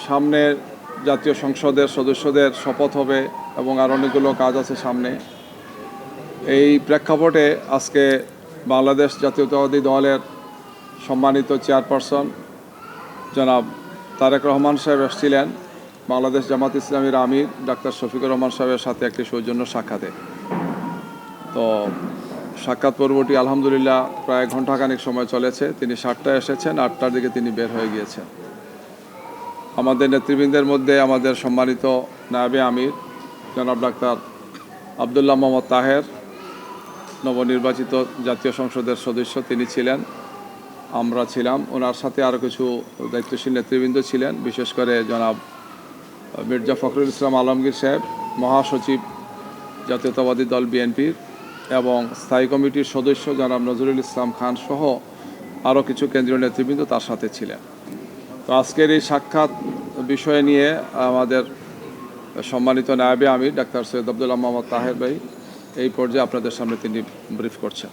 সামনে জাতীয় সংসদের সদস্যদের শপথ হবে এবং আর অনেকগুলো কাজ আছে সামনে। এই প্রেক্ষাপটে আজকে বাংলাদেশ জাতীয়তাবাদী দলের সম্মানিত চেয়ারপারসন জনাব তারেক রহমান সাহেব এসেছিলেন বাংলাদেশ জামাত ইসলামীর আমির ডাক্তার শফিকুর রহমান সাহেবের সাথে একটি সৌজন্য সাক্ষাতে। তো সাক্ষাৎ পর্বটি আলহামদুলিল্লাহ প্রায় ঘণ্টাখানেক সময় চলেছে। তিনি 7টায় এসেছেন, 8টার দিকে তিনি বের হয়ে গিয়েছেন। আমাদের নেতৃবৃন্দের মধ্যে আমাদের সম্মানিত নায়েবে আমির জনাব ডাক্তার আবদুল্লাহ মোহাম্মদ তাহের, নবনির্বাচিত জাতীয় সংসদের সদস্য তিনি ছিলেন, আমরা ছিলাম। ওনার সাথে আরও কিছু দায়িত্বশীল নেতৃবৃন্দ ছিলেন, বিশেষ করে জনাব মির্জা ফখরুল ইসলাম আলমগীর সাহেব, মহাসচিব জাতীয়তাবাদী দল বিএনপির, এবং স্থায়ী কমিটির সদস্য জনাব নজরুল ইসলাম খান সহ আরও কিছু কেন্দ্রীয় নেতৃবৃন্দ তার সাথে ছিলেন। তো আজকের এই সাক্ষাৎ বিষয় নিয়ে আমাদের সম্মানিত নায়েবে আমির ডাক্তার সৈয়দ আবদুল্লাহ মোহাম্মদ তাহের ভাই এই পর্যায়ে আপনাদের সামনে তিনি ব্রিফ করছেন।